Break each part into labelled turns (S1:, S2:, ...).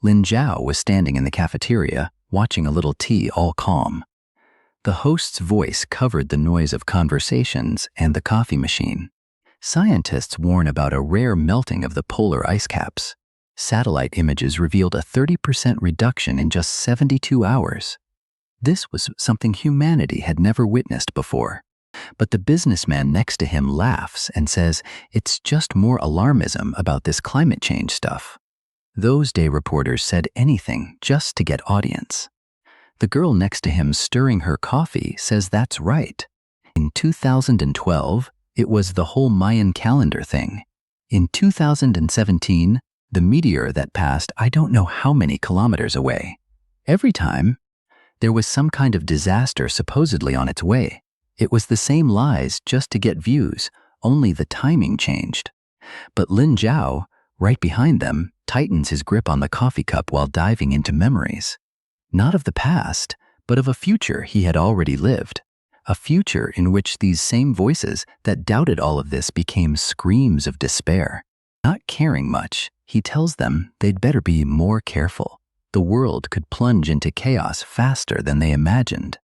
S1: Lin Zhao was standing in the cafeteria, watching a little tea, all calm. The host's voice covered the noise of conversations and the coffee machine. Scientists warn about a rare melting of the polar ice caps. Satellite images revealed a 30% reduction in just 72 hours. This was something humanity had never witnessed before. But the businessman next to him laughs and says it's just more alarmism about this climate change stuff. Those day reporters said anything just to get audience. The girl next to him stirring her coffee says that's right. In 2012, it was the whole Mayan calendar thing. In 2017, the meteor that passed I don't know how many kilometers away. Every time, there was some kind of disaster supposedly on its way. It was the same lies just to get views, only the timing changed. But Lin Zhao, right behind them, tightens his grip on the coffee cup while diving into memories. Not of the past, but of a future he had already lived. A future in which these same voices that doubted all of this became screams of despair. Not caring much, he tells them they'd better be more careful. The world could plunge into chaos faster than they imagined.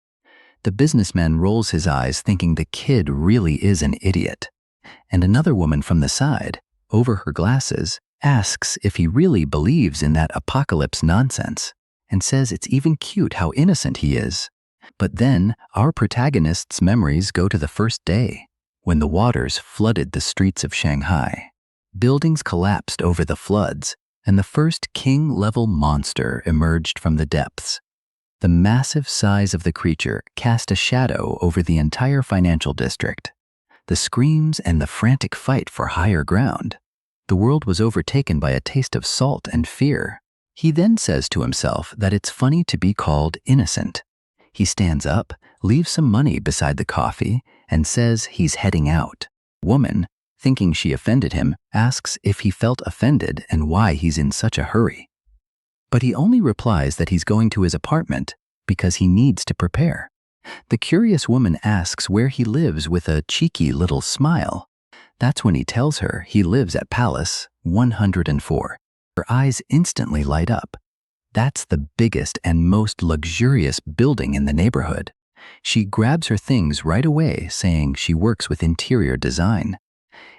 S1: The businessman rolls his eyes thinking the kid really is an idiot. And another woman from the side, over her glasses, asks if he really believes in that apocalypse nonsense and says it's even cute how innocent he is. But then our protagonist's memories go to the first day, when the waters flooded the streets of Shanghai. Buildings collapsed over the floods, and the first king-level monster emerged from the depths. The massive size of the creature cast a shadow over the entire financial district. The screams and the frantic fight for higher ground. The world was overtaken by a taste of salt and fear. He then says to himself that it's funny to be called innocent. He stands up, leaves some money beside the coffee, and says he's heading out. Woman, thinking she offended him, asks if he felt offended and why he's in such a hurry. But he only replies that he's going to his apartment because he needs to prepare. The curious woman asks where he lives with a cheeky little smile. That's when he tells her he lives at Palace 104. Her eyes instantly light up. That's the biggest and most luxurious building in the neighborhood. She grabs her things right away, saying she works with interior design.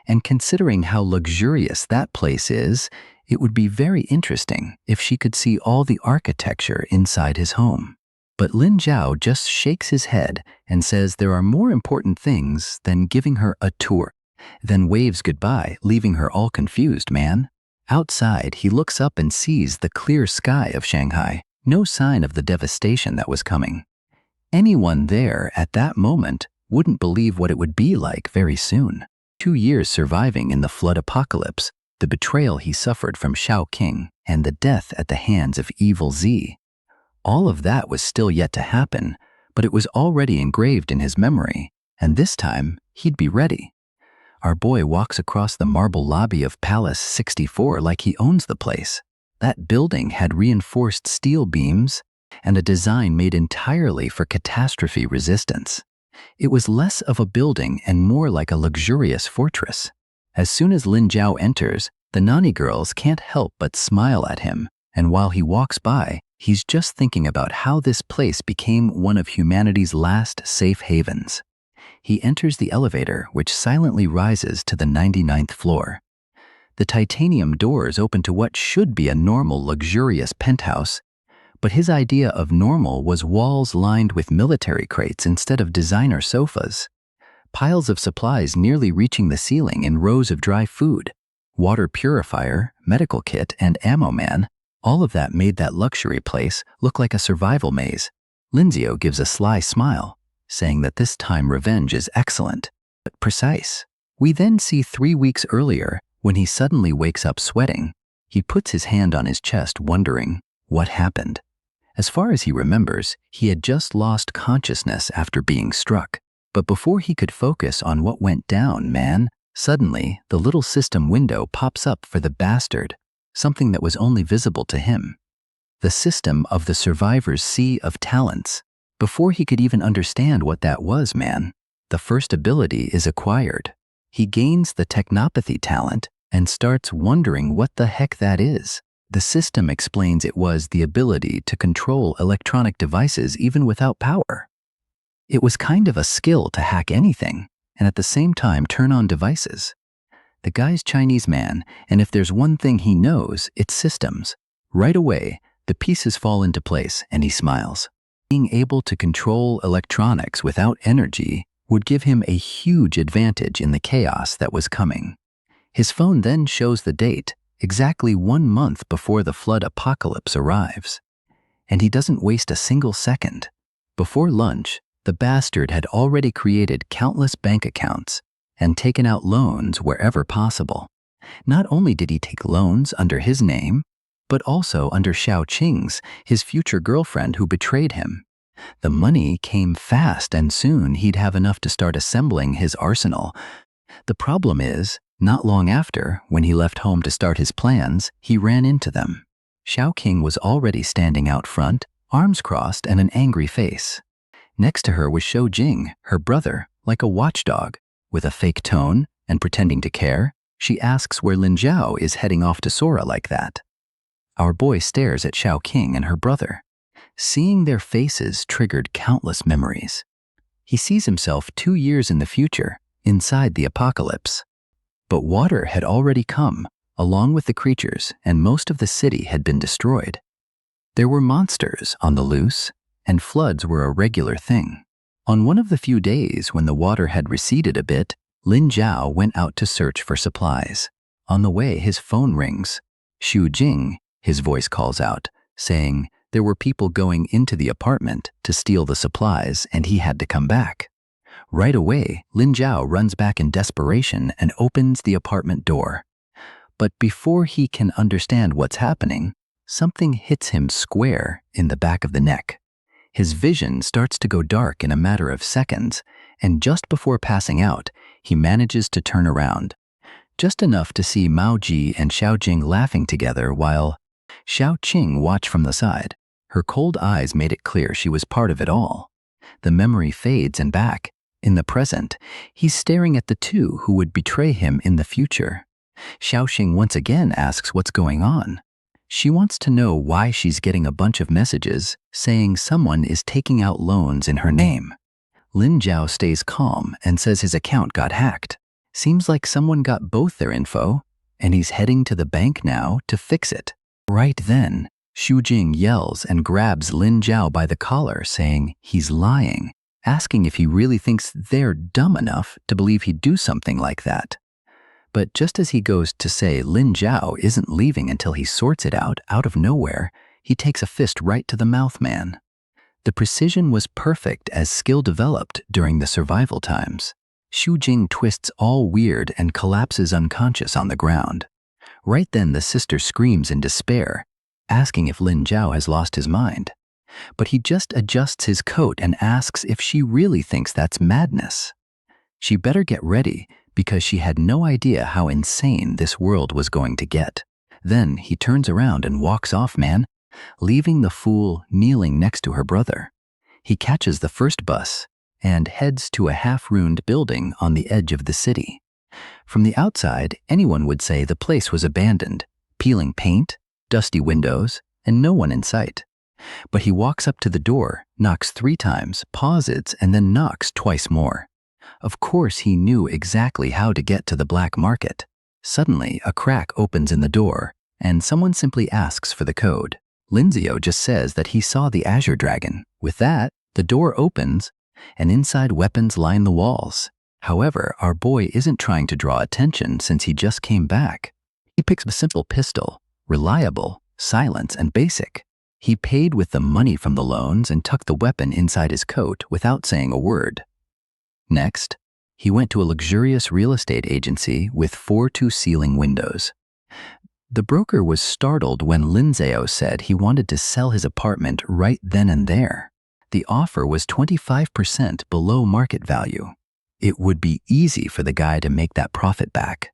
S1: And considering how luxurious that place is, it would be very interesting if she could see all the architecture inside his home. But Lin Zhao just shakes his head and says there are more important things than giving her a tour, then waves goodbye, leaving her all confused, man. Outside, he looks up and sees the clear sky of Shanghai, no sign of the devastation that was coming. Anyone there at that moment wouldn't believe what it would be like very soon. 2 years surviving in the flood apocalypse, the betrayal he suffered from Shao King, and the death at the hands of Evil Z. All of that was still yet to happen, but it was already engraved in his memory, and this time he'd be ready. Our boy walks across the marble lobby of Palace 64 like he owns the place. That building had reinforced steel beams and a design made entirely for catastrophe resistance. It was less of a building and more like a luxurious fortress. As soon as Lin Zhao enters, the Nani girls can't help but smile at him, and while he walks by, he's just thinking about how this place became one of humanity's last safe havens. He enters the elevator, which silently rises to the 99th floor. The titanium doors open to what should be a normal, luxurious penthouse, but his idea of normal was walls lined with military crates instead of designer sofas. Piles of supplies nearly reaching the ceiling in rows of dry food, water purifier, medical kit, and ammo man. All of that made that luxury place look like a survival maze. Linzio gives a sly smile, saying that this time revenge is excellent, but precise. We then see 3 weeks earlier, when he suddenly wakes up sweating. He puts his hand on his chest, wondering what happened. As far as he remembers, he had just lost consciousness after being struck. But before he could focus on what went down, suddenly the little system window pops up for the bastard, something that was only visible to him. The system of the survivor's sea of talents. Before he could even understand what that was, the first ability is acquired. He gains the technopathy talent and starts wondering what the heck that is. The system explains it was the ability to control electronic devices even without power. It was kind of a skill to hack anything and at the same time turn on devices. The guy's Chinese man, and if there's one thing he knows, it's systems. Right away, the pieces fall into place and he smiles. Being able to control electronics without energy would give him a huge advantage in the chaos that was coming. His phone then shows the date, exactly 1 month before the flood apocalypse arrives. And he doesn't waste a single second. Before lunch, the bastard had already created countless bank accounts and taken out loans wherever possible. Not only did he take loans under his name, but also under Xiao Qing's, his future girlfriend who betrayed him. The money came fast and soon he'd have enough to start assembling his arsenal. The problem is, not long after, when he left home to start his plans, he ran into them. Xiao Qing was already standing out front, arms crossed and an angry face. Next to her was Shou Jing, her brother, like a watchdog. With a fake tone and pretending to care, she asks where Lin Zhao is heading off to Sora like that. Our boy stares at Xiao Qing and her brother. Seeing their faces triggered countless memories. He sees himself 2 years in the future, inside the apocalypse. But water had already come, along with the creatures, and most of the city had been destroyed. There were monsters on the loose, and floods were a regular thing. On one of the few days when the water had receded a bit, Lin Zhao went out to search for supplies. On the way, his phone rings. Xu Jing, his voice calls out, saying there were people going into the apartment to steal the supplies and he had to come back. Right away, Lin Zhao runs back in desperation and opens the apartment door. But before he can understand what's happening, something hits him square in the back of the neck. His vision starts to go dark in a matter of seconds, and just before passing out, he manages to turn around. Just enough to see Mao Ji and Xiao Jing laughing together while Xiao Qing watched from the side. Her cold eyes made it clear she was part of it all. The memory fades and back. In the present, he's staring at the two who would betray him in the future. Xiao Qing once again asks what's going on. She wants to know why she's getting a bunch of messages saying someone is taking out loans in her name. Lin Zhao stays calm and says his account got hacked. Seems like someone got both their info, and he's heading to the bank now to fix it. Right then, Xu Jing yells and grabs Lin Zhao by the collar, saying he's lying, asking if he really thinks they're dumb enough to believe he'd do something like that. But just as he goes to say Lin Zhao isn't leaving until he sorts it out of nowhere, he takes a fist right to the mouth man. The precision was perfect as skill developed during the survival times. Xu Jing twists all weird and collapses unconscious on the ground. Right then the sister screams in despair, asking if Lin Zhao has lost his mind. But he just adjusts his coat and asks if she really thinks that's madness. She better get ready, because she had no idea how insane this world was going to get. Then he turns around and walks off, man, leaving the fool kneeling next to her brother. He catches the first bus and heads to a half-ruined building on the edge of the city. From the outside, anyone would say the place was abandoned, peeling paint, dusty windows, and no one in sight. But he walks up to the door, knocks 3 times, pauses, and then knocks twice more. Of course, he knew exactly how to get to the black market. Suddenly, a crack opens in the door, and someone simply asks for the code. Linzio just says that he saw the Azure Dragon. With that, the door opens, and inside weapons line the walls. However, our boy isn't trying to draw attention since he just came back. He picks a simple pistol, reliable, silent, and basic. He paid with the money from the loans and tucked the weapon inside his coat without saying a word. Next, he went to a luxurious real estate agency with 4 2-ceiling windows. The broker was startled when Linzeo said he wanted to sell his apartment right then and there. The offer was 25% below market value. It would be easy for the guy to make that profit back.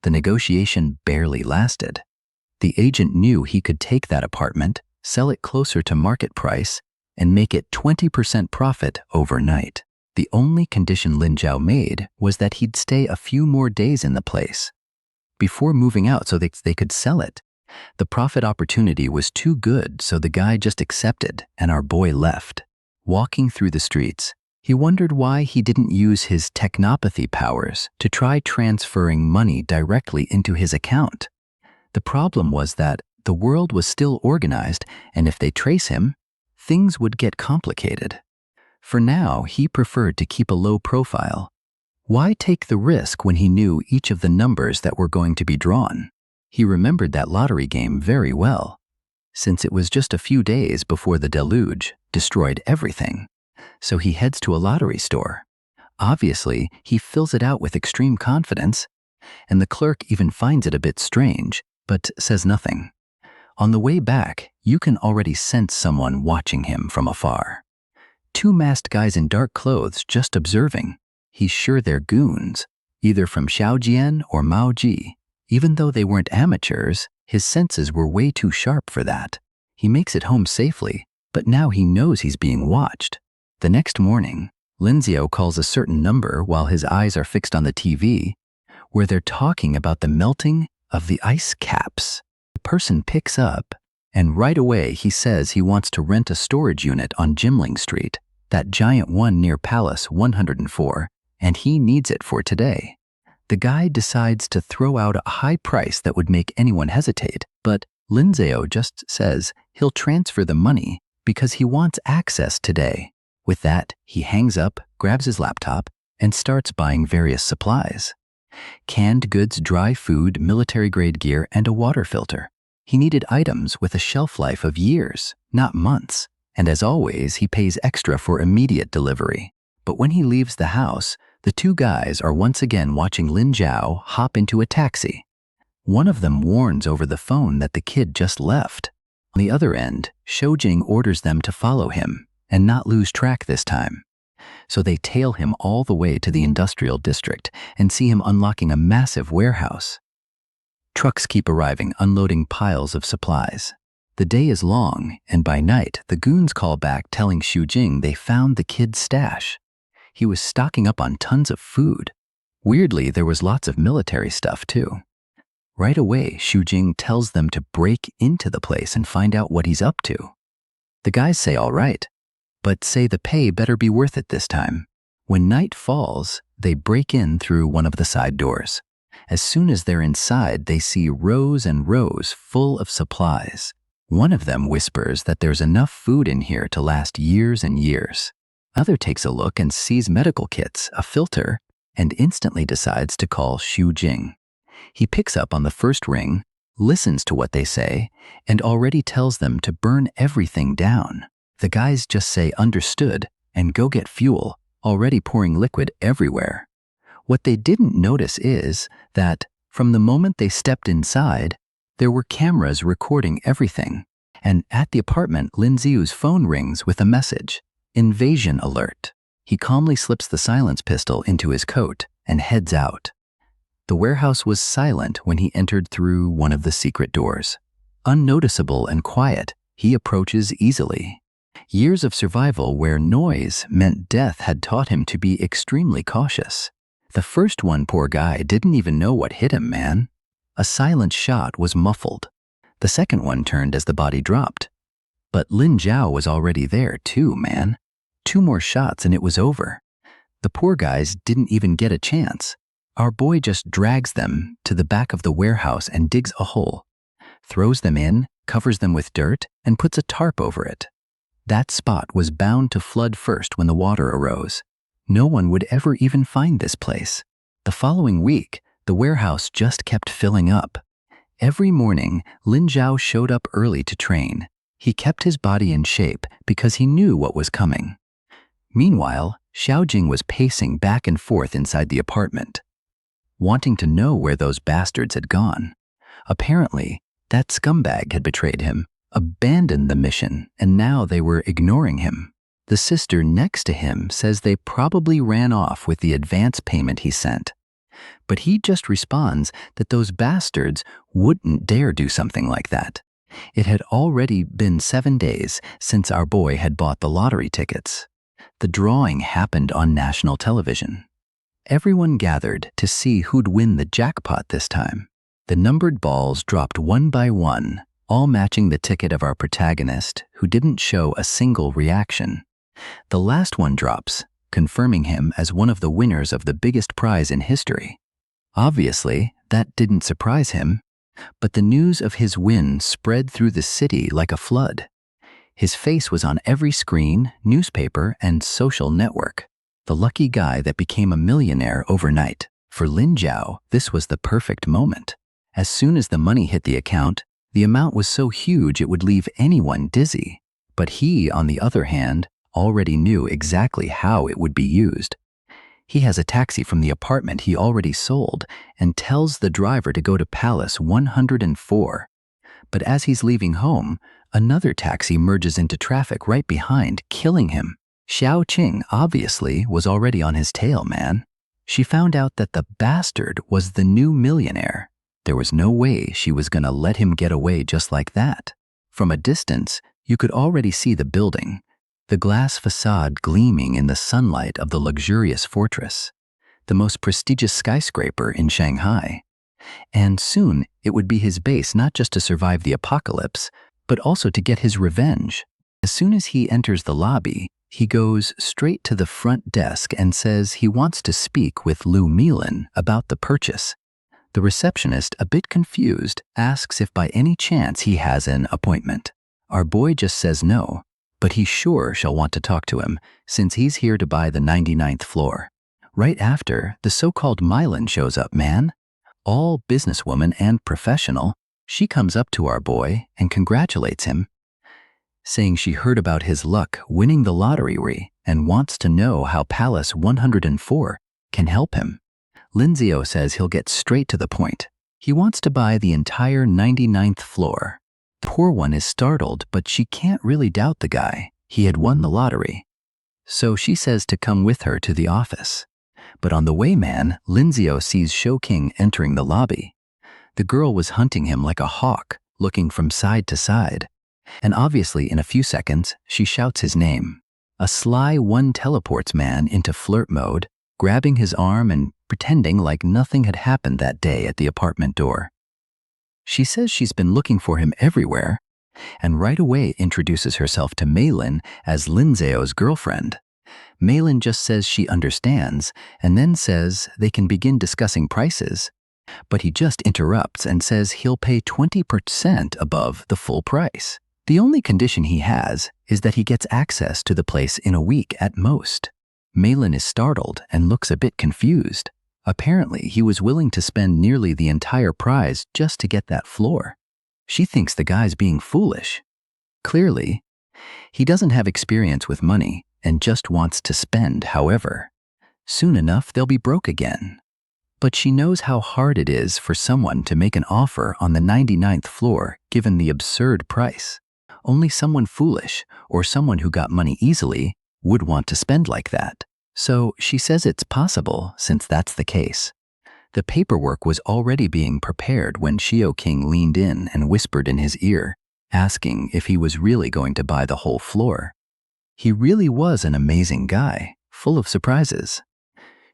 S1: The negotiation barely lasted. The agent knew he could take that apartment, sell it closer to market price, and make it 20% profit overnight. The only condition Lin Zhao made was that he'd stay a few more days in the place before moving out so they could sell it. The profit opportunity was too good, so the guy just accepted, and our boy left. Walking through the streets, he wondered why he didn't use his technopathy powers to try transferring money directly into his account. The problem was that the world was still organized, and if they trace him, things would get complicated. For now, he preferred to keep a low profile. Why take the risk when he knew each of the numbers that were going to be drawn? He remembered that lottery game very well, since it was just a few days before the deluge destroyed everything. So he heads to a lottery store. Obviously, he fills it out with extreme confidence, and the clerk even finds it a bit strange, but says nothing. On the way back, you can already sense someone watching him from afar. Two masked guys in dark clothes just observing. He's sure they're goons, either from Xiaojian or Maoji. Even though they weren't amateurs, his senses were way too sharp for that. He makes it home safely, but now he knows he's being watched. The next morning, Linzio calls a certain number while his eyes are fixed on the TV, where they're talking about the melting of the ice caps. The person picks up, and right away he says he wants to rent a storage unit on Jimling Street, that giant one near Palace 104, and he needs it for today. The guy decides to throw out a high price that would make anyone hesitate, but Linzeo just says he'll transfer the money because he wants access today. With that, he hangs up, grabs his laptop, and starts buying various supplies. Canned goods, dry food, military-grade gear, and a water filter. He needed items with a shelf life of years, not months, and as always, he pays extra for immediate delivery. But when he leaves the house, the two guys are once again watching Lin Zhao hop into a taxi. One of them warns over the phone that the kid just left. On the other end, Shoujing orders them to follow him and not lose track this time. So they tail him all the way to the industrial district and see him unlocking a massive warehouse. Trucks keep arriving, unloading piles of supplies. The day is long, and by night, the goons call back telling Shoujing they found the kid's stash. He was stocking up on tons of food. Weirdly, there was lots of military stuff too. Right away, Shoujing tells them to break into the place and find out what he's up to. The guys say all right, but say the pay better be worth it this time. When night falls, they break in through one of the side doors. As soon as they're inside, they see rows and rows full of supplies. One of them whispers that there's enough food in here to last years and years. Other takes a look and sees medical kits, a filter, and instantly decides to call Shoujing. He picks up on the first ring, listens to what they say, and already tells them to burn everything down. The guys just say understood and go get fuel, already pouring liquid everywhere. What they didn't notice is that, from the moment they stepped inside, there were cameras recording everything, and at the apartment, Lin Ziu's phone rings with a message. Invasion alert. He calmly slips the silence pistol into his coat and heads out. The warehouse was silent when he entered through one of the secret doors. Unnoticeable and quiet, he approaches easily. Years of survival where noise meant death had taught him to be extremely cautious. The first one, poor guy, didn't even know what hit him, man. A silent shot was muffled. The second one turned as the body dropped. But Lin Zhao was already there too, man. 2 more shots and it was over. The poor guys didn't even get a chance. Our boy just drags them to the back of the warehouse and digs a hole, throws them in, covers them with dirt, and puts a tarp over it. That spot was bound to flood first when the water arose. No one would ever even find this place. The following week, the warehouse just kept filling up. Every morning, Lin Zhao showed up early to train. He kept his body in shape because he knew what was coming. Meanwhile, Xiaojing was pacing back and forth inside the apartment, wanting to know where those bastards had gone. Apparently, that scumbag had betrayed him, abandoned the mission, and now they were ignoring him. The sister next to him says they probably ran off with the advance payment he sent. But he just responds that those bastards wouldn't dare do something like that. It had already been 7 days since our boy had bought the lottery tickets. The drawing happened on national television. Everyone gathered to see who'd win the jackpot this time. The numbered balls dropped one by one, all matching the ticket of our protagonist, who didn't show a single reaction. The last one drops, confirming him as one of the winners of the biggest prize in history. Obviously, that didn't surprise him, but the news of his win spread through the city like a flood. His face was on every screen, newspaper, and social network. The lucky guy that became a millionaire overnight. For Lin Zhao, this was the perfect moment. As soon as the money hit the account, the amount was so huge it would leave anyone dizzy. But he, on the other hand, already knew exactly how it would be used. He has a taxi from the apartment he already sold and tells the driver to go to Palace 104. But as he's leaving home, another taxi merges into traffic right behind, killing him. Xiao Qing obviously was already on his tail, man. She found out that the bastard was the new millionaire. There was no way she was gonna let him get away just like that. From a distance, you could already see the building, the glass facade gleaming in the sunlight of the luxurious fortress, the most prestigious skyscraper in Shanghai. And soon it would be his base not just to survive the apocalypse, but also to get his revenge. As soon as he enters the lobby, he goes straight to the front desk and says he wants to speak with Lu Milin about the purchase. The receptionist, a bit confused, asks if by any chance he has an appointment. Our boy just says no, but he sure shall want to talk to him, since he's here to buy the 99th floor. Right after, the so-called Milin shows up, man. All businesswoman and professional, she comes up to our boy and congratulates him, saying she heard about his luck winning the lottery and wants to know how Palace 104 can help him. Lin Zhao says he'll get straight to the point. He wants to buy the entire 99th floor. Poor one is startled, but she can't really doubt the guy. He had won the lottery. So she says to come with her to the office. But on the way, man, Lin Zhao sees Shou King entering the lobby. The girl was hunting him like a hawk, looking from side to side. And obviously, in a few seconds, she shouts his name. A sly one teleports man into flirt mode, grabbing his arm and pretending like nothing had happened that day at the apartment door. She says she's been looking for him everywhere, and right away introduces herself to Meilin as Lin Zhao's girlfriend. Meilin just says she understands, and then says they can begin discussing prices. But he just interrupts and says he'll pay 20% above the full price. The only condition he has is that he gets access to the place in a week at most. Meilin is startled and looks a bit confused. Apparently, he was willing to spend nearly the entire prize just to get that floor. She thinks the guy's being foolish. Clearly, he doesn't have experience with money and just wants to spend however. Soon enough, they'll be broke again. But she knows how hard it is for someone to make an offer on the 99th floor given the absurd price. Only someone foolish or someone who got money easily would want to spend like that. So she says it's possible since that's the case. The paperwork was already being prepared when Xiao King leaned in and whispered in his ear, asking if he was really going to buy the whole floor. He really was an amazing guy, full of surprises.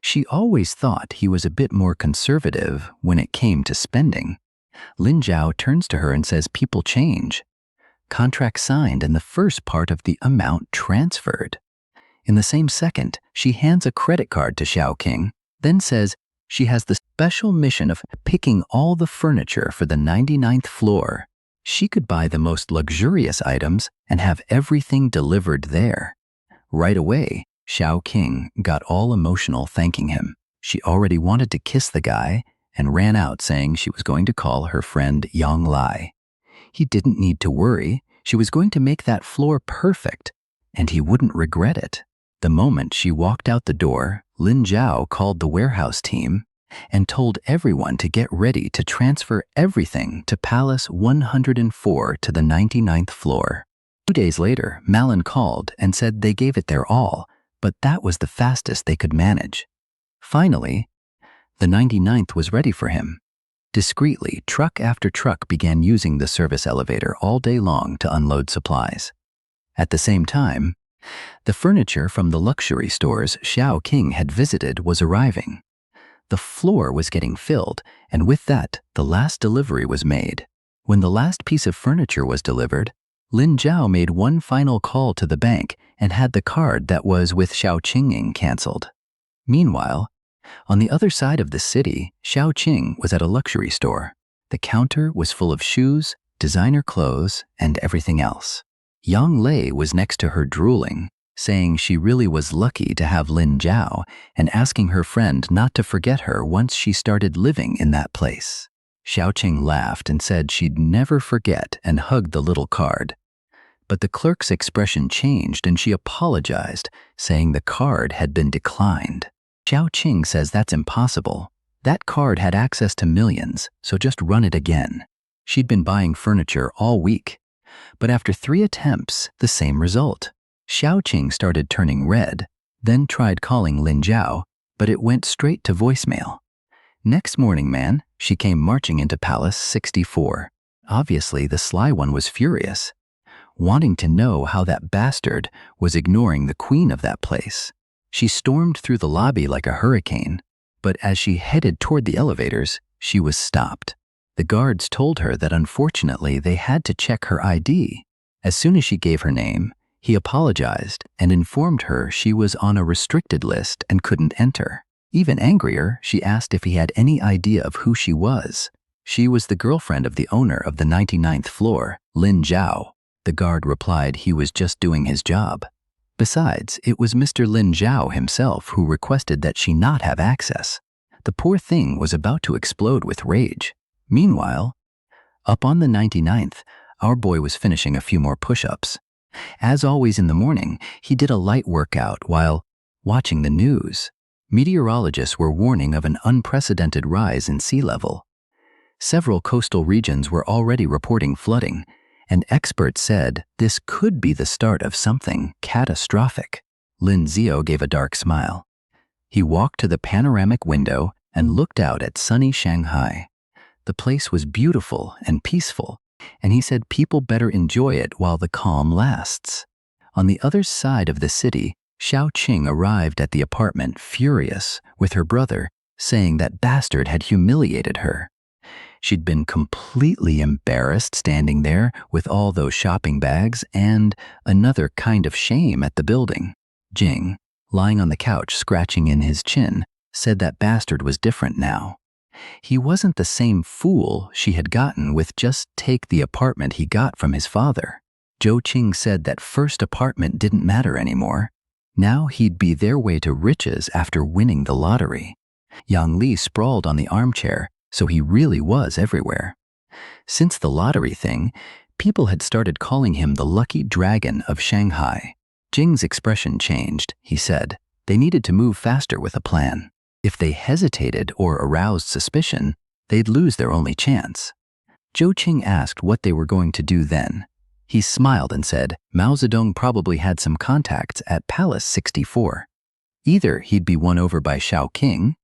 S1: She always thought he was a bit more conservative when it came to spending. Lin Zhao turns to her and says people change. Contract signed and the first part of the amount transferred. In the same second, she hands a credit card to Xiao King, then says she has the special mission of picking all the furniture for the 99th floor. She could buy the most luxurious items and have everything delivered there. Right away, Xiao King got all emotional thanking him. She already wanted to kiss the guy and ran out saying she was going to call her friend Yang Lai. He didn't need to worry. She was going to make that floor perfect, and he wouldn't regret it. The moment she walked out the door, Lin Zhao called the warehouse team and told everyone to get ready to transfer everything to Palace 104 to the 99th floor. 2 days later, Malin called and said they gave it their all, but that was the fastest they could manage. Finally, the 99th was ready for him. Discreetly, truck after truck began using the service elevator all day long to unload supplies. At the same time, the furniture from the luxury stores Xiao King had visited was arriving. The floor was getting filled, and with that, the last delivery was made. When the last piece of furniture was delivered, Lin Zhao made one final call to the bank and had the card that was with Xiao Qinging canceled. Meanwhile, on the other side of the city, Xiao Qing was at a luxury store. The counter was full of shoes, designer clothes, and everything else. Yang Lei was next to her drooling, saying she really was lucky to have Lin Zhao and asking her friend not to forget her once she started living in that place. Xiao Qing laughed and said she'd never forget and hugged the little card. But the clerk's expression changed and she apologized, saying the card had been declined. Xiao Qing says that's impossible. That card had access to millions, so just run it again. She'd been buying furniture all week. But after 3 attempts, the same result. Xiao Qing started turning red, then tried calling Lin Zhao, but it went straight to voicemail. Next morning, man, she came marching into Palace 64. Obviously, the sly one was furious, wanting to know how that bastard was ignoring the queen of that place. She stormed through the lobby like a hurricane, but as she headed toward the elevators, she was stopped. The guards told her that unfortunately they had to check her ID. As soon as she gave her name, he apologized and informed her she was on a restricted list and couldn't enter. Even angrier, she asked if he had any idea of who she was. She was the girlfriend of the owner of the 99th floor, Lin Zhao. The guard replied he was just doing his job. Besides, it was Mr. Lin Zhao himself who requested that she not have access. The poor thing was about to explode with rage. Meanwhile, up on the 99th, our boy was finishing a few more push-ups. As always in the morning, he did a light workout while watching the news. Meteorologists were warning of an unprecedented rise in sea level. Several coastal regions were already reporting flooding, and experts said this could be the start of something catastrophic. Lin Zhao gave a dark smile. He walked to the panoramic window and looked out at sunny Shanghai. The place was beautiful and peaceful, and he said people better enjoy it while the calm lasts. On the other side of the city, Xiao Qing arrived at the apartment furious with her brother, saying that bastard had humiliated her. She'd been completely embarrassed standing there with all those shopping bags and another kind of shame at the building. Jing, lying on the couch scratching in his chin, said that bastard was different now. He wasn't the same fool she had gotten with just take the apartment he got from his father. Zhou Qing said that first apartment didn't matter anymore. Now he'd be their way to riches after winning the lottery. Yang Li sprawled on the armchair, so he really was everywhere. Since the lottery thing, people had started calling him the lucky dragon of Shanghai. Jing's expression changed. He said they needed to move faster with a plan. If they hesitated or aroused suspicion, they'd lose their only chance. Zhou Qing asked what they were going to do then. He smiled and said Mao Zedong probably had some contacts at Palace 64. Either he'd be won over by Xiao Qing,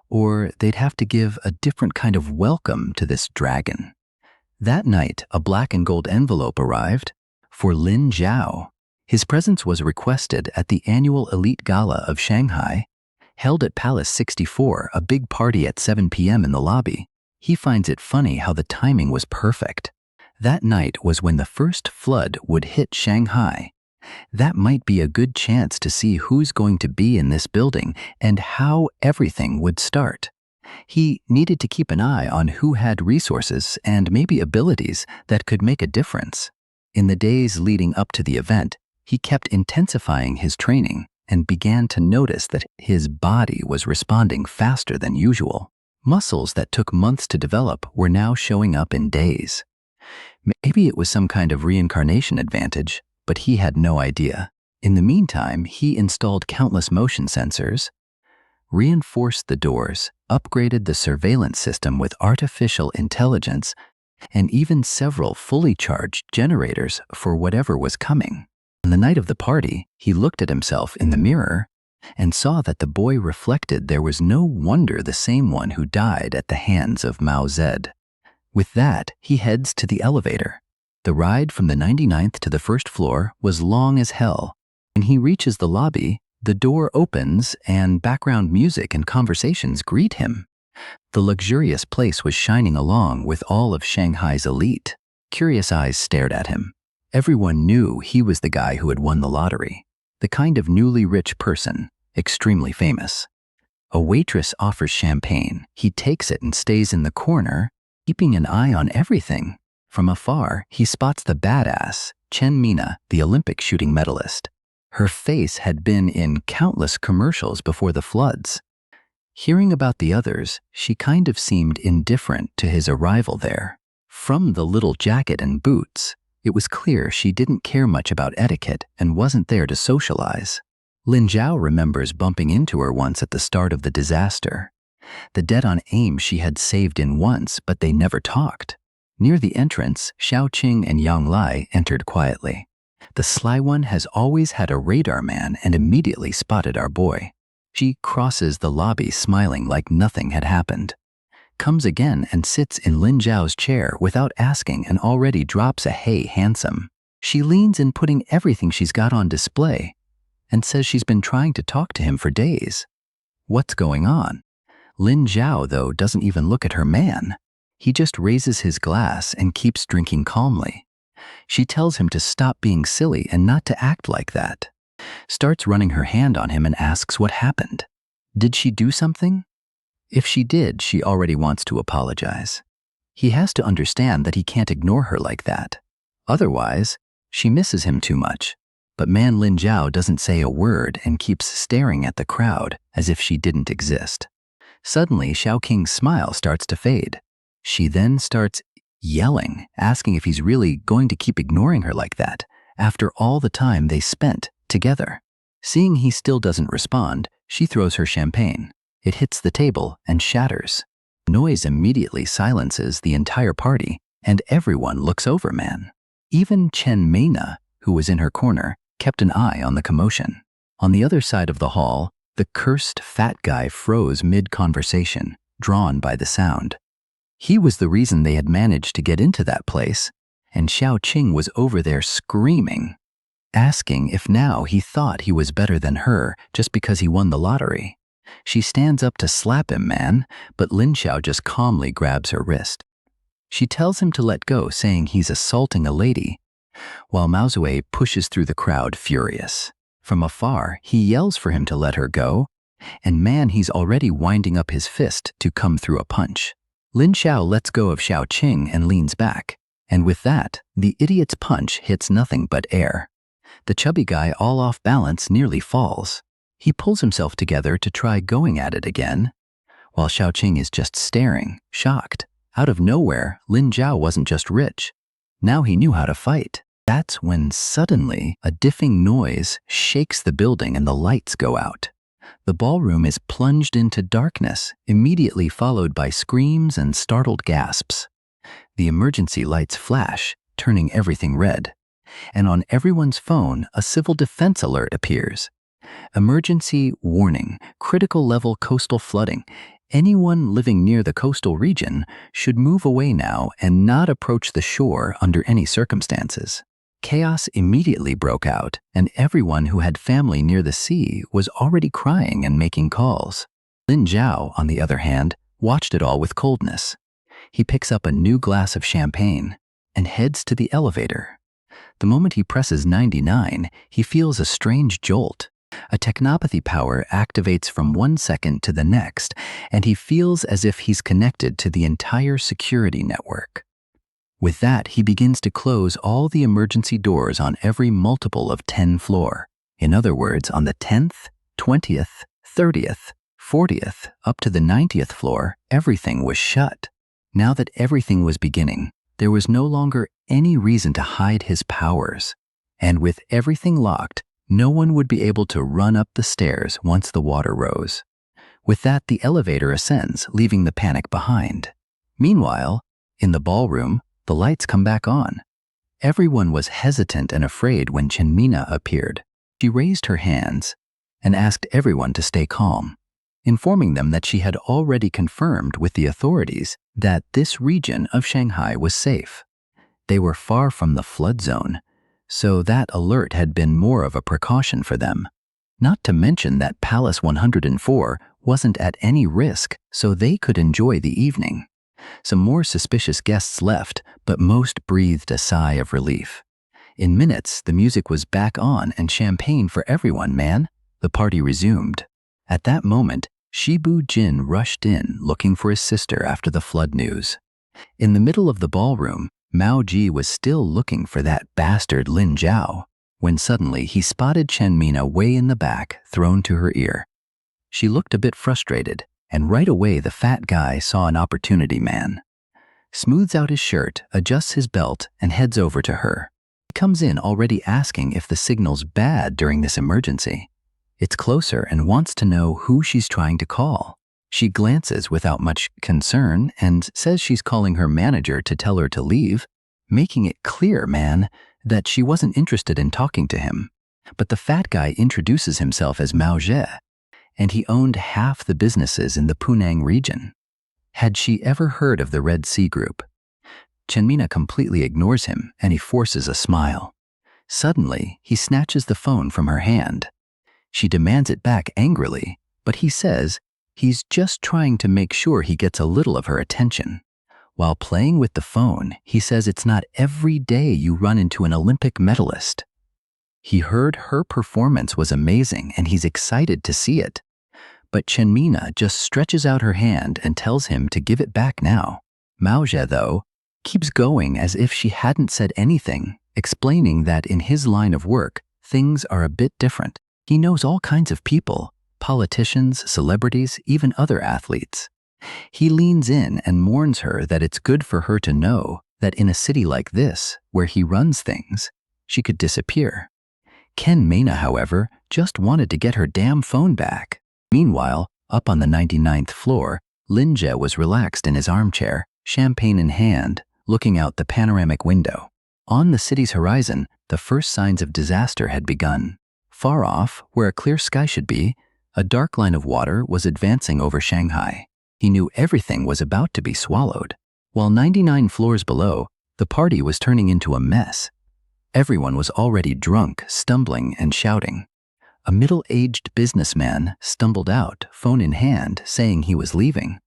S1: or they'd have to give a different kind of welcome to this dragon. That night, a black and gold envelope arrived for Lin Zhao. His presence was requested at the annual Elite Gala of Shanghai, held at Palace 64, a big party at 7 p.m. in the lobby. He finds it funny how the timing was perfect. That night was when the first flood would hit Shanghai. That might be a good chance to see who's going to be in this building and how everything would start. He needed to keep an eye on who had resources and maybe abilities that could make a difference. In the days leading up to the event, he kept intensifying his training and began to notice that his body was responding faster than usual. Muscles that took months to develop were now showing up in days. Maybe it was some kind of reincarnation advantage, but he had no idea. In the meantime, he installed countless motion sensors, reinforced the doors, upgraded the surveillance system with artificial intelligence, and even several fully charged generators for whatever was coming. On the night of the party, he looked at himself in the mirror and saw that the boy reflected there was no wonder the same one who died at the hands of Mao Zed. With that, he heads to the elevator. The ride from the 99th to the first floor was long as hell. When he reaches the lobby, The door opens and background music and conversations greet him. The luxurious place was shining along with all of Shanghai's elite. Curious eyes stared at him. Everyone knew he was the guy who had won the lottery, the kind of newly rich person, extremely famous. A waitress offers champagne. He takes it and stays in the corner, keeping an eye on everything. From afar, he spots the badass, Chen Mina, the Olympic shooting medalist. Her face had been in countless commercials before the floods. Hearing about the others, she kind of seemed indifferent to his arrival there. From the little jacket and boots, it was clear she didn't care much about etiquette and wasn't there to socialize. Lin Zhao remembers bumping into her once at the start of the disaster. The dead-on aim she had saved in once, but they never talked. Near the entrance, Xiaoqing and Yang Lai entered quietly. The sly one has always had a radar man and immediately spotted our boy. She crosses the lobby smiling like nothing had happened. Comes again and sits in Lin Zhao's chair without asking and already drops a "Hey, handsome." She leans in, putting everything she's got on display, and says she's been trying to talk to him for days. What's going on? Lin Zhao, though, doesn't even look at her man. He just raises his glass and keeps drinking calmly. She tells him to stop being silly and not to act like that. Starts running her hand on him and asks what happened. Did she do something? If she did, she already wants to apologize. He has to understand that he can't ignore her like that. Otherwise, she misses him too much. But man Lin Zhao doesn't say a word and keeps staring at the crowd as if she didn't exist. Suddenly, Xiaoqing's smile starts to fade. She then starts yelling, asking if he's really going to keep ignoring her like that after all the time they spent together. Seeing he still doesn't respond, she throws her champagne. It hits the table and shatters. Noise immediately silences the entire party, and everyone looks over man. Even Chen Mina, who was in her corner, kept an eye on the commotion. On the other side of the hall, the cursed fat guy froze mid-conversation, drawn by the sound. He was the reason they had managed to get into that place, and Xiaoqing was over there screaming, asking if now he thought he was better than her just because he won the lottery. She stands up to slap him, man, but Lin Xiao just calmly grabs her wrist. She tells him to let go, saying he's assaulting a lady, while Mao Zue pushes through the crowd furious. From afar, he yells for him to let her go, and man, he's already winding up his fist to come through a punch. Lin Xiao lets go of Xiaoqing and leans back, and with that, the idiot's punch hits nothing but air. The chubby guy, all off balance, nearly falls. He pulls himself together to try going at it again, while Xiaoqing is just staring, shocked. Out of nowhere, Lin Zhao wasn't just rich. Now he knew how to fight. That's when suddenly a diffing noise shakes the building and the lights go out. The ballroom is plunged into darkness, immediately followed by screams and startled gasps. The emergency lights flash, turning everything red. And on everyone's phone, a civil defense alert appears. Emergency warning, critical level coastal flooding. Anyone living near the coastal region should move away now and not approach the shore under any circumstances. Chaos immediately broke out, and everyone who had family near the sea was already crying and making calls. Lin Zhao, on the other hand, watched it all with coldness. He picks up a new glass of champagne and heads to the elevator. The moment he presses 99, he feels a strange jolt. A technopathy power activates from 1 second to the next, and he feels as if he's connected to the entire security network. With that, he begins to close all the emergency doors on every multiple of 10 floor. In other words, on the 10th, 20th, 30th, 40th, up to the 90th floor, everything was shut. Now that everything was beginning, there was no longer any reason to hide his powers. And with everything locked, no one would be able to run up the stairs once the water rose. With that, the elevator ascends, leaving the panic behind. Meanwhile, in the ballroom, the lights come back on. Everyone was hesitant and afraid when Chen Mina appeared. She raised her hands and asked everyone to stay calm, informing them that she had already confirmed with the authorities that this region of Shanghai was safe. They were far from the flood zone, so that alert had been more of a precaution for them. Not to mention that Palace 104 wasn't at any risk, so they could enjoy the evening. Some more suspicious guests left, but most breathed a sigh of relief. In minutes, the music was back on and champagne for everyone, man. The party resumed. At that moment, Shibu Jin rushed in looking for his sister after the flood news. In the middle of the ballroom, Mao Ji was still looking for that bastard Lin Zhao, when suddenly he spotted Chen Mina way in the back, thrown to her ear. She looked a bit frustrated, and right away the fat guy saw an opportunity man. Smooths out his shirt, adjusts his belt, and heads over to her. He comes in already asking if the signal's bad during this emergency. It's closer and wants to know who she's trying to call. She glances without much concern and says she's calling her manager to tell her to leave, making it clear, man, that she wasn't interested in talking to him. But the fat guy introduces himself as Mao Zhe, and he owned half the businesses in the Punang region. Had she ever heard of the Red Sea Group? Chen Mina completely ignores him, and he forces a smile. Suddenly, he snatches the phone from her hand. She demands it back angrily, but he says he's just trying to make sure he gets a little of her attention. While playing with the phone, he says it's not every day you run into an Olympic medalist. He heard her performance was amazing and he's excited to see it. But Chen Mina just stretches out her hand and tells him to give it back now. Mao Zhe, though, keeps going as if she hadn't said anything, explaining that in his line of work, things are a bit different. He knows all kinds of people, politicians, celebrities, even other athletes. He leans in and warns her that it's good for her to know that in a city like this, where he runs things, she could disappear. Ken Mena, however, just wanted to get her damn phone back. Meanwhile, up on the 99th floor, Lin Zhe was relaxed in his armchair, champagne in hand, looking out the panoramic window. On the city's horizon, the first signs of disaster had begun. Far off, where a clear sky should be, a dark line of water was advancing over Shanghai. He knew everything was about to be swallowed. While 99 floors below, the party was turning into a mess. Everyone was already drunk, stumbling and shouting. A middle-aged businessman stumbled out, phone in hand, saying he was leaving.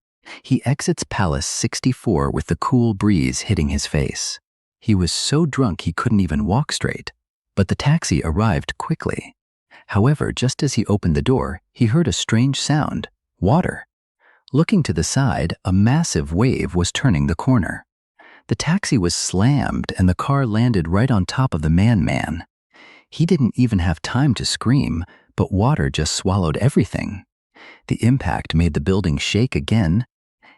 S1: He exits Palace 64 with the cool breeze hitting his face. He was so drunk he couldn't even walk straight, but the taxi arrived quickly. However, just as he opened the door, he heard a strange sound, water. Looking to the side, a massive wave was turning the corner. The taxi was slammed and the car landed right on top of the man. He didn't even have time to scream, but water just swallowed everything. The impact made the building shake again,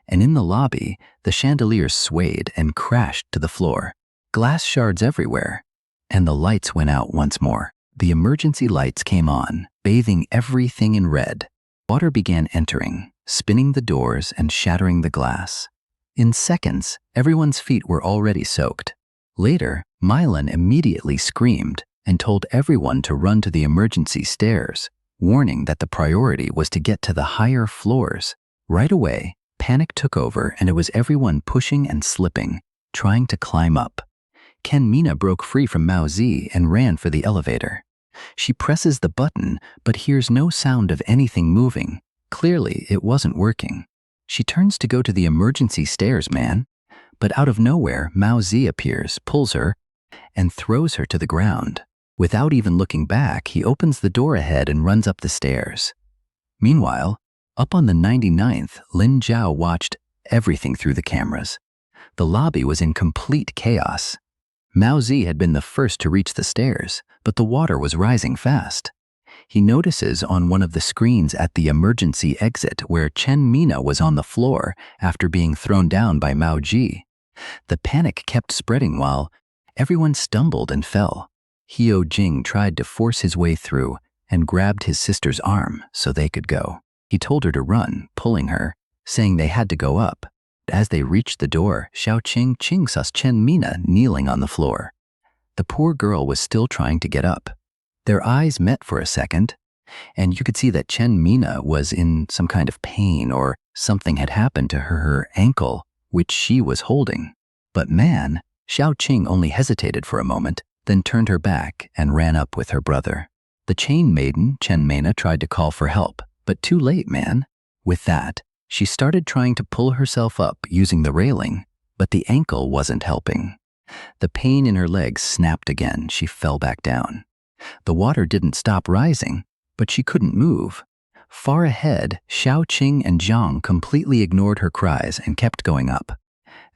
S1: and in the lobby, the chandeliers swayed and crashed to the floor. Glass shards everywhere, and the lights went out once more. The emergency lights came on, bathing everything in red. Water began entering, spinning the doors and shattering the glass. In seconds, everyone's feet were already soaked. Later, Mylan immediately screamed and told everyone to run to the emergency stairs, warning that the priority was to get to the higher floors. Right away, panic took over and it was everyone pushing and slipping, trying to climb up. Ken Mina broke free from Mao Zi and ran for the elevator. She presses the button but hears no sound of anything moving. Clearly, it wasn't working. She turns to go to the emergency stairs, man. But out of nowhere, Mao Zi appears, pulls her, and throws her to the ground. Without even looking back, he opens the door ahead and runs up the stairs. Meanwhile, up on the 99th, Lin Zhao watched everything through the cameras. The lobby was in complete chaos. Mao Zi had been the first to reach the stairs, but the water was rising fast. He notices on one of the screens at the emergency exit where Chen Mina was on the floor after being thrown down by Mao Ji. The panic kept spreading while everyone stumbled and fell. Hyo Jing tried to force his way through and grabbed his sister's arm so they could go. He told her to run, pulling her, saying they had to go up. As they reached the door, Xiao Qing saw Chen Mina kneeling on the floor. The poor girl was still trying to get up. Their eyes met for a second, and you could see that Chen Mina was in some kind of pain or something had happened to her ankle, which she was holding. But man, Xiao Qing only hesitated for a moment, then turned her back and ran up with her brother. The chain maiden, Mena, tried to call for help, but too late, man. With that, she started trying to pull herself up using the railing, but the ankle wasn't helping. The pain in her legs snapped again. She fell back down. The water didn't stop rising, but she couldn't move. Far ahead, Xiaoqing and Zhang completely ignored her cries and kept going up.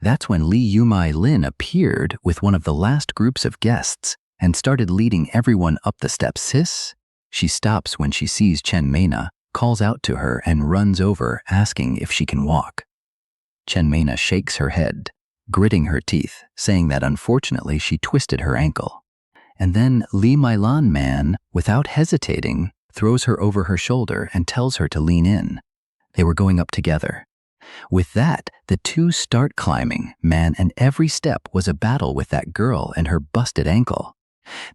S1: That's when Li Yumai Lin appeared with one of the last groups of guests and started leading everyone up the steps. Sis? She stops when she sees Mena, calls out to her, and runs over, asking if she can walk. Mena shakes her head, gritting her teeth, saying that unfortunately she twisted her ankle. And then Li Mailan Man, without hesitating, throws her over her shoulder and tells her to lean in. They were going up together. With that, the two start climbing, man, and every step was a battle with that girl and her busted ankle.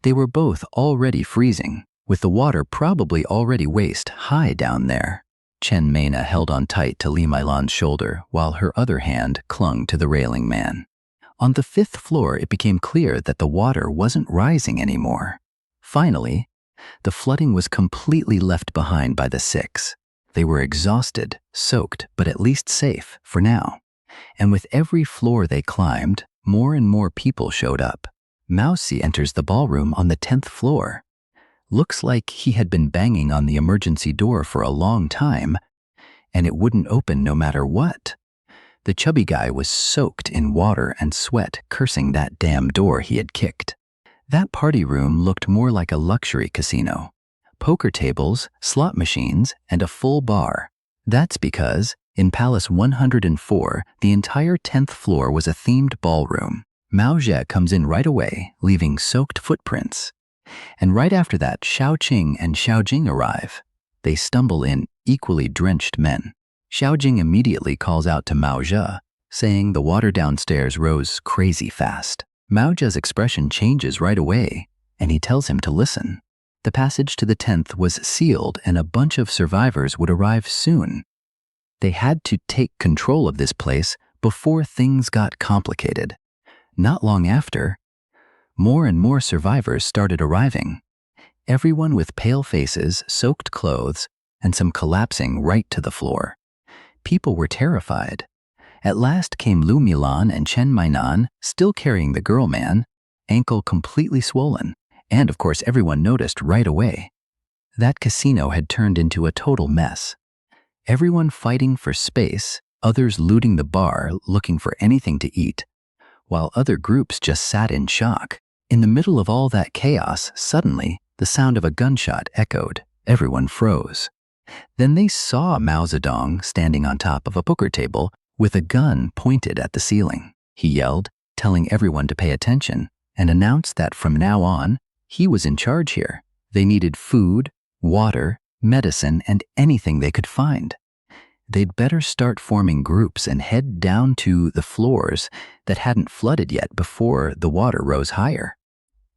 S1: They were both already freezing, with the water probably already waist high down there. Mena held on tight to Li Mailan's shoulder while her other hand clung to the railing man. On the 5th floor, it became clear that the water wasn't rising anymore. Finally, the flooding was completely left behind by the 6. They were exhausted, soaked, but at least safe for now. And with every floor they climbed, more and more people showed up. Mousy enters the ballroom on the 10th floor. Looks like he had been banging on the emergency door for a long time, and it wouldn't open no matter what. The chubby guy was soaked in water and sweat, cursing that damn door he had kicked. That party room looked more like a luxury casino. Poker tables, slot machines, and a full bar. That's because, in Palace 104, the entire 10th floor was a themed ballroom. Mao Zhe comes in right away, leaving soaked footprints. And right after that, Xiaoqing and Xiaojing arrive. They stumble in, equally drenched men. Xiaojing immediately calls out to Mao Zhe, saying the water downstairs rose crazy fast. Mao Zhe's expression changes right away, and he tells him to listen. The passage to the 10th was sealed and a bunch of survivors would arrive soon. They had to take control of this place before things got complicated. Not long after, more and more survivors started arriving. Everyone with pale faces, soaked clothes, and some collapsing right to the floor. People were terrified. At last came Lu Milan and Chen Mainan, still carrying the girl man, ankle completely swollen. And of course everyone noticed right away. That casino had turned into a total mess. Everyone fighting for space, others looting the bar, looking for anything to eat, while other groups just sat in shock. In the middle of all that chaos, suddenly, the sound of a gunshot echoed. Everyone froze. Then they saw Mao Zedong standing on top of a poker table with a gun pointed at the ceiling. He yelled, telling everyone to pay attention, and announced that from now on, he was in charge here. They needed food, water, medicine, and anything they could find. They'd better start forming groups and head down to the floors that hadn't flooded yet before the water rose higher.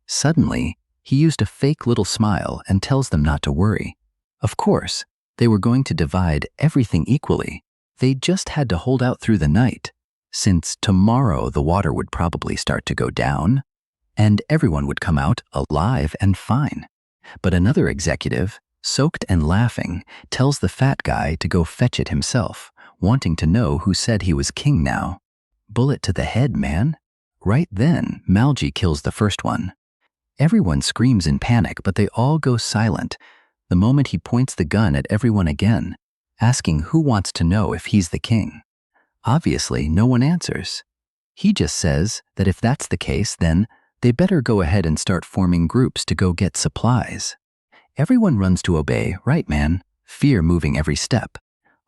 S1: Suddenly, he used a fake little smile and tells them not to worry. Of course, they were going to divide everything equally. They just had to hold out through the night, since tomorrow the water would probably start to go down, and everyone would come out alive and fine. But another executive, soaked and laughing, tells the fat guy to go fetch it himself, wanting to know who said he was king now. Bullet to the head, man. Right then, Malji kills the first one. Everyone screams in panic, but they all go silent the moment he points the gun at everyone again, asking who wants to know if he's the king. Obviously, no one answers. He just says that if that's the case, then they better go ahead and start forming groups to go get supplies. Everyone runs to obey, right man, fear moving every step.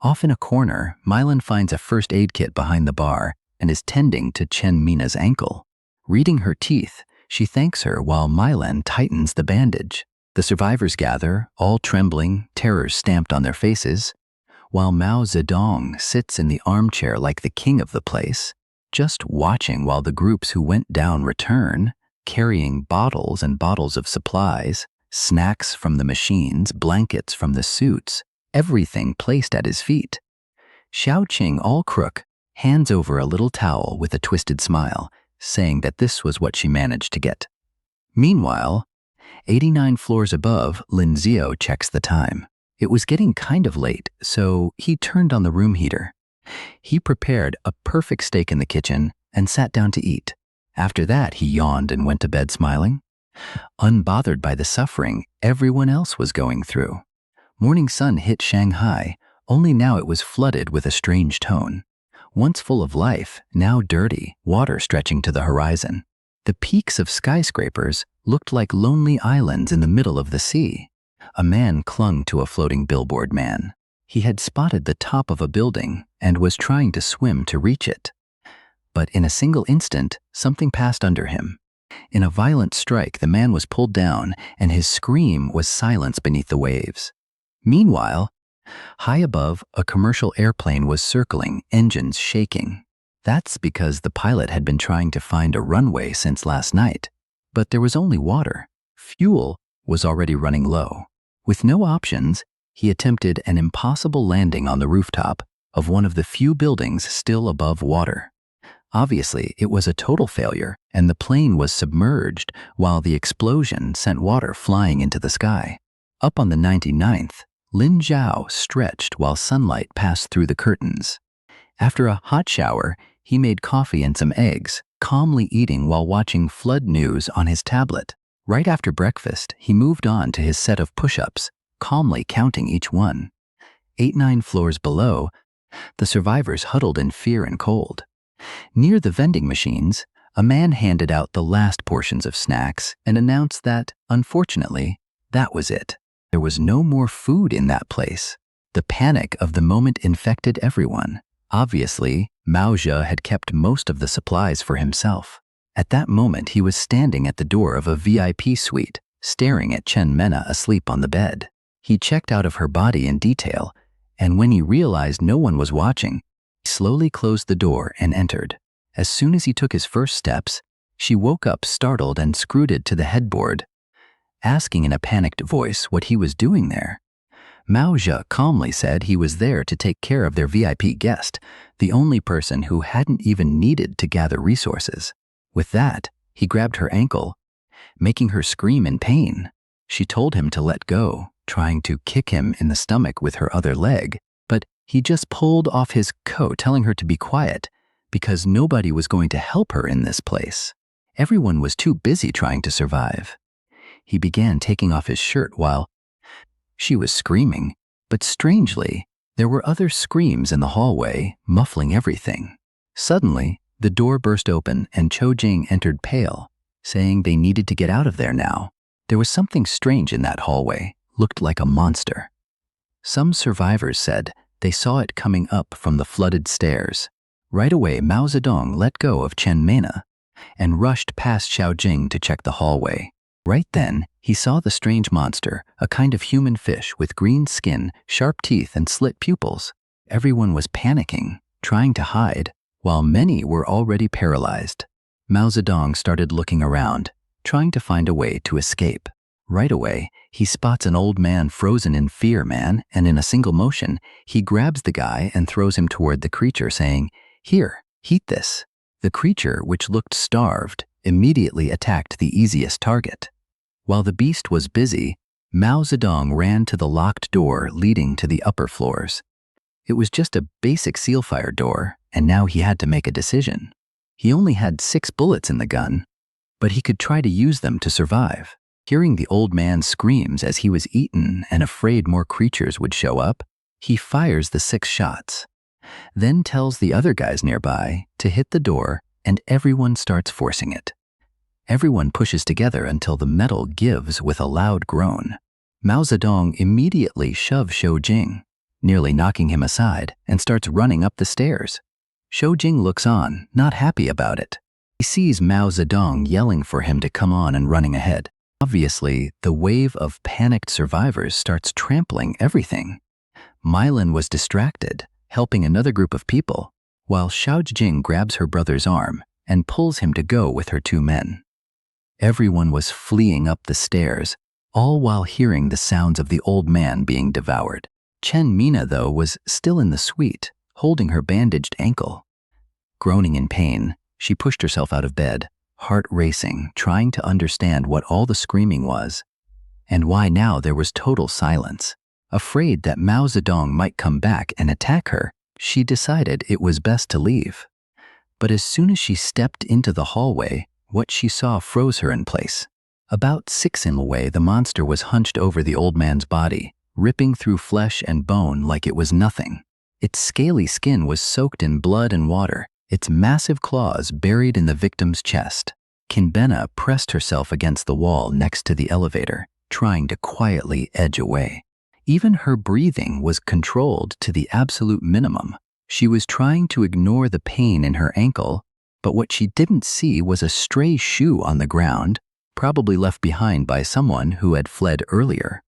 S1: Off in a corner, Mylan finds a first aid kit behind the bar and is tending to Chen Mina's ankle. Reading her teeth, she thanks her while Mylan tightens the bandage. The survivors gather, all trembling, terror stamped on their faces, while Mao Zedong sits in the armchair like the king of the place, just watching while the groups who went down return, carrying bottles and bottles of supplies, snacks from the machines, blankets from the suits, everything placed at his feet. Xiaoqing, all crook, hands over a little towel with a twisted smile, saying that this was what she managed to get. Meanwhile, 89 floors above, Lin Zio checks the time. It was getting kind of late, so he turned on the room heater. He prepared a perfect steak in the kitchen and sat down to eat. After that, he yawned and went to bed smiling, unbothered by the suffering everyone else was going through. Morning sun hit Shanghai, only now it was flooded with a strange tone. Once full of life, now dirty, water stretching to the horizon. The peaks of skyscrapers looked like lonely islands in the middle of the sea. A man clung to a floating billboard man. He had spotted the top of a building and was trying to swim to reach it. But in a single instant, something passed under him. In a violent strike, the man was pulled down, and his scream was silenced beneath the waves. Meanwhile, high above, a commercial airplane was circling, engines shaking. That's because the pilot had been trying to find a runway since last night. But there was only water. Fuel was already running low. With no options, he attempted an impossible landing on the rooftop of one of the few buildings still above water. Obviously, it was a total failure, and the plane was submerged while the explosion sent water flying into the sky. Up on the 99th, Lin Zhao stretched while sunlight passed through the curtains. After a hot shower, he made coffee and some eggs, calmly eating while watching flood news on his tablet. Right after breakfast, he moved on to his set of push-ups, calmly counting each one. 8-9 floors below, the survivors huddled in fear and cold. Near the vending machines, a man handed out the last portions of snacks and announced that, unfortunately, that was it. There was no more food in that place. The panic of the moment infected everyone. Obviously, Mao Zhe had kept most of the supplies for himself. At that moment, he was standing at the door of a VIP suite, staring at Chen Mena asleep on the bed. He checked out of her body in detail, and when he realized no one was watching, he slowly closed the door and entered. As soon as he took his first steps, she woke up startled and scooted to the headboard, asking in a panicked voice what he was doing there. Mao Zhe calmly said he was there to take care of their VIP guest, the only person who hadn't even needed to gather resources. With that, he grabbed her ankle, making her scream in pain. She told him to let go, trying to kick him in the stomach with her other leg, but he just pulled off his coat, telling her to be quiet, because nobody was going to help her in this place. Everyone was too busy trying to survive. He began taking off his shirt while she was screaming, but strangely, there were other screams in the hallway, muffling everything. Suddenly, the door burst open and Cho Jing entered pale, saying they needed to get out of there now. There was something strange in that hallway, looked like a monster. Some survivors said they saw it coming up from the flooded stairs. Right away, Mao Zedong let go of Chen Mena and rushed past Xiao Jing to check the hallway. Right then, he saw the strange monster, a kind of human fish with green skin, sharp teeth, and slit pupils. Everyone was panicking, trying to hide, while many were already paralyzed. Mao Zedong started looking around, trying to find a way to escape. Right away, he spots an old man frozen in fear, and in a single motion, he grabs the guy and throws him toward the creature, saying, "Here, eat this." The creature, which looked starved, immediately attacked the easiest target. While the beast was busy, Mao Zedong ran to the locked door leading to the upper floors. It was just a basic sealfire door, and now he had to make a decision. He only had 6 bullets in the gun, but he could try to use them to survive. Hearing the old man's screams as he was eaten and afraid more creatures would show up, he fires the 6 shots, then tells the other guys nearby to hit the door, and everyone starts forcing it. Everyone pushes together until the metal gives with a loud groan. Mao Zedong immediately shoves Xiao Jing, nearly knocking him aside, and starts running up the stairs. Xiao Jing looks on, not happy about it. He sees Mao Zedong yelling for him to come on and running ahead. Obviously, the wave of panicked survivors starts trampling everything. Mylin was distracted, helping another group of people, while Xiao Jing grabs her brother's arm and pulls him to go with her 2 men. Everyone was fleeing up the stairs, all while hearing the sounds of the old man being devoured. Chen Mena, though, was still in the suite, holding her bandaged ankle. Groaning in pain, she pushed herself out of bed, heart racing, trying to understand what all the screaming was, and why now there was total silence. Afraid that Mao Zedong might come back and attack her, she decided it was best to leave. But as soon as she stepped into the hallway, what she saw froze her in place. About 6 in away, the monster was hunched over the old man's body, ripping through flesh and bone like it was nothing. Its scaly skin was soaked in blood and water, its massive claws buried in the victim's chest. Kinbena pressed herself against the wall next to the elevator, trying to quietly edge away. Even her breathing was controlled to the absolute minimum. She was trying to ignore the pain in her ankle, but what she didn't see was a stray shoe on the ground, probably left behind by someone who had fled earlier.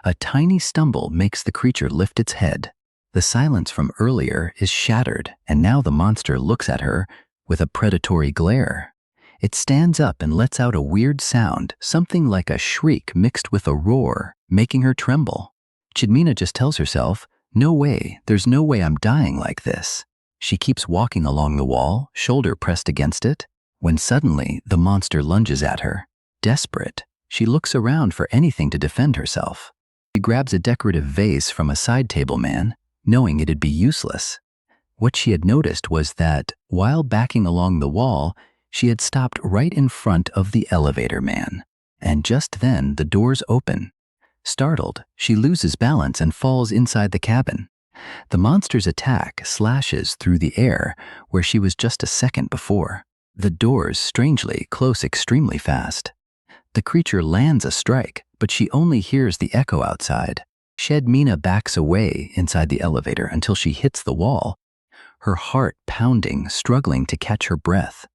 S1: A tiny stumble makes the creature lift its head. The silence from earlier is shattered, and now the monster looks at her with a predatory glare. It stands up and lets out a weird sound, something like a shriek mixed with a roar, making her tremble. Chidmina just tells herself, "No way, there's no way I'm dying like this." She keeps walking along the wall, shoulder pressed against it, when suddenly the monster lunges at her. Desperate, she looks around for anything to defend herself. She grabs a decorative vase from a side table man, knowing it'd be useless. What she had noticed was that, while backing along the wall, she had stopped right in front of the elevator man. And just then, the doors open. Startled, she loses balance and falls inside the cabin. The monster's attack slashes through the air where she was just a second before. The doors strangely close extremely fast. The creature lands a strike, but she only hears the echo outside. Chidmina backs away inside the elevator until she hits the wall, her heart pounding, struggling to catch her breath.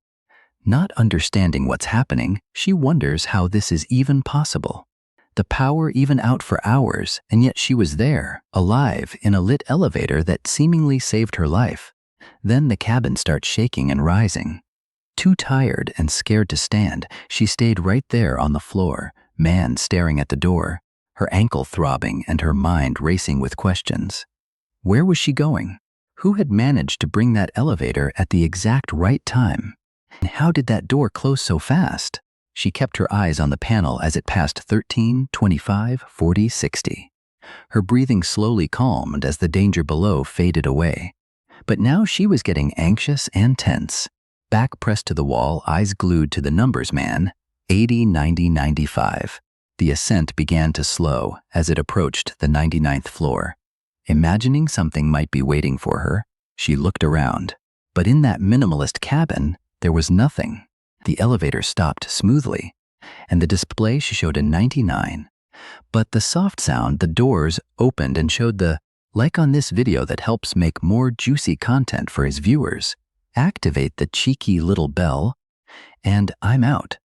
S1: Not understanding what's happening, she wonders how this is even possible. The power even out for hours, and yet she was there, alive, in a lit elevator that seemingly saved her life. Then the cabin starts shaking and rising. Too tired and scared to stand, she stayed right there on the floor, man staring at the door, her ankle throbbing and her mind racing with questions. Where was she going? Who had managed to bring that elevator at the exact right time? And how did that door close so fast? She kept her eyes on the panel as it passed 13, 25, 40, 60. Her breathing slowly calmed as the danger below faded away. But now she was getting anxious and tense. Back pressed to the wall, eyes glued to the numbers man, 80, 90, 95. The ascent began to slow as it approached the 99th floor. Imagining something might be waiting for her, she looked around. But in that minimalist cabin, there was nothing. The elevator stopped smoothly, and the display showed a 99. But the soft sound, the doors opened and showed the, like on this video that helps make more juicy content for his viewers, activate the cheeky little bell, and I'm out.